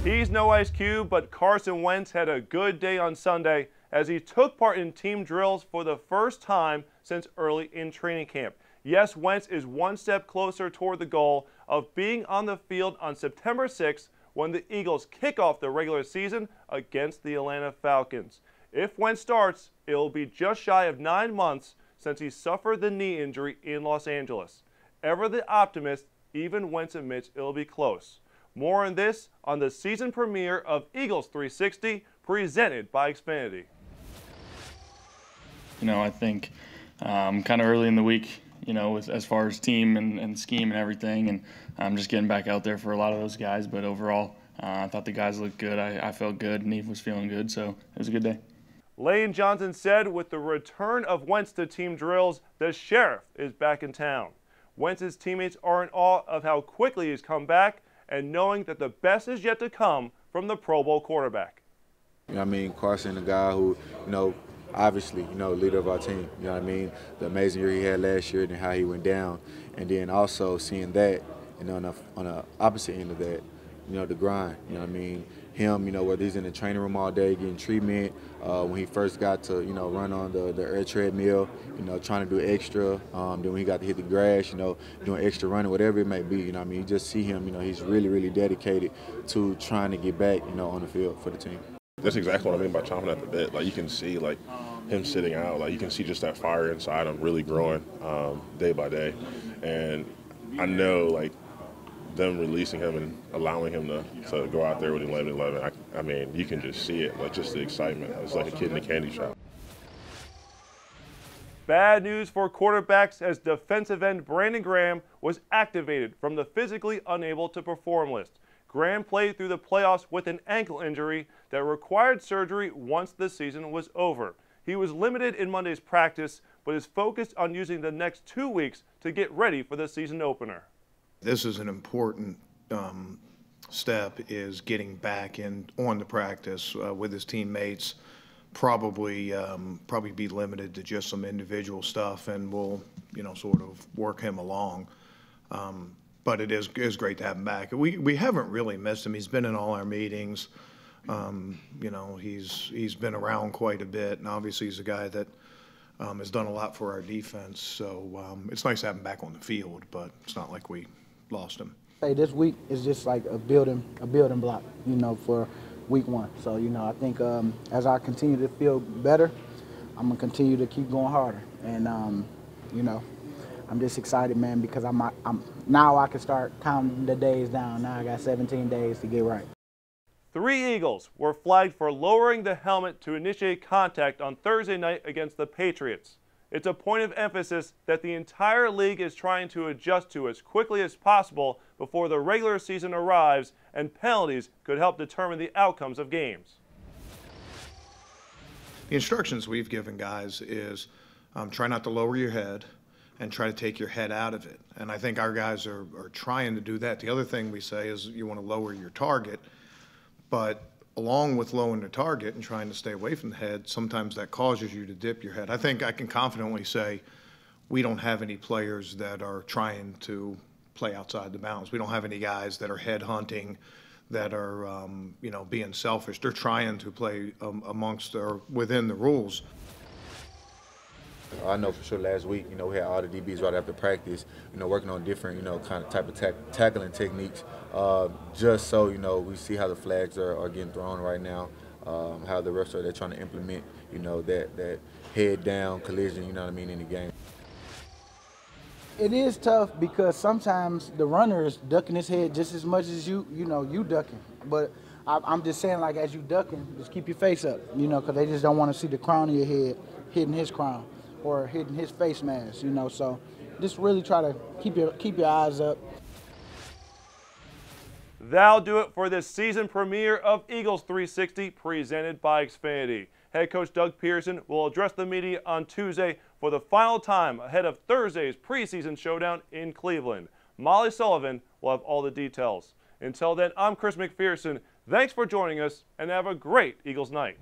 He's no Ice Cube, but Carson Wentz had a good day on Sunday as he took part in team drills for the first time since early in training camp. Yes, Wentz is one step closer toward the goal of being on the field on September 6th when the Eagles kick off the regular season against the Atlanta Falcons. If Wentz starts, it will be just shy of 9 months since he suffered the knee injury in Los Angeles. Ever the optimist, even Wentz admits it'll be close. More on this on the season premiere of Eagles 360, presented by Xfinity. I think kind of early in the week, as far as team and scheme and everything, and I'm just getting back out there for a lot of those guys. But overall, I thought the guys looked good. I felt good, and Eve was feeling good, so it was a good day. Lane Johnson said with the return of Wentz to team drills, the sheriff is back in town. Wentz's teammates are in awe of how quickly he's come back and knowing that the best is yet to come from the Pro Bowl quarterback. Carson, the guy who, obviously, leader of our team. The amazing year he had last year and how he went down. And then also seeing that, on the opposite end of that, the grind. Him, whether he's in the training room all day getting treatment, when he first got to, run on the air treadmill, trying to do extra, then when he got to hit the grass, doing extra running, whatever it may be, you just see him, he's really, really dedicated to trying to get back, on the field for the team. That's exactly what I mean by chomping at the bit. You can see, him sitting out. You can see just that fire inside him really growing day by day. And I know, them releasing him and allowing him to go out there with 11-11, you can just see it, just the excitement. It's like a kid in a candy shop. Bad news for quarterbacks as defensive end Brandon Graham was activated from the physically unable to perform list. Graham played through the playoffs with an ankle injury that required surgery once the season was over. He was limited in Monday's practice, but is focused on using the next 2 weeks to get ready for the season opener. This is an important step, is getting back on the practice with his teammates. Probably be limited to just some individual stuff, and we'll sort of work him along. But it is great to have him back. We haven't really missed him. He's been in all our meetings. He's been around quite a bit, and obviously he's a guy that has done a lot for our defense. So it's nice to have him back on the field, but it's not like we lost him. Hey, this week is just like a building block, for week one. So, I think as I continue to feel better, I'm gonna continue to keep going harder. And I'm just excited, man, because now I can start counting the days down. Now I got 17 days to get right. 3 Eagles were flagged for lowering the helmet to initiate contact on Thursday night against the Patriots. It's a point of emphasis that the entire league is trying to adjust to as quickly as possible before the regular season arrives, and penalties could help determine the outcomes of games. The instructions we've given guys is try not to lower your head and try to take your head out of it. And I think our guys are trying to do that. The other thing we say is you want to lower your target, but along with lowering the target and trying to stay away from the head, sometimes that causes you to dip your head. I think I can confidently say we don't have any players that are trying to play outside the bounds. We don't have any guys that are head hunting, that are being selfish. They're trying to play amongst or within the rules. I know for sure last week, we had all the DBs right after practice, working on different, type of tackling techniques, just so, we see how the flags are getting thrown right now, how the refs are trying to implement, that head down collision, in the game. It is tough because sometimes the runner is ducking his head just as much as you ducking. But I'm just saying, as you ducking, just keep your face up, because they just don't want to see the crown of your head hitting his crown or hitting his face mask, So just really try to keep your eyes up. That'll do it for this season premiere of Eagles 360, presented by Xfinity. Head coach Doug Pearson will address the media on Tuesday for the final time ahead of Thursday's preseason showdown in Cleveland. Molly Sullivan will have all the details. Until then, I'm Chris McPherson. Thanks for joining us, and have a great Eagles night.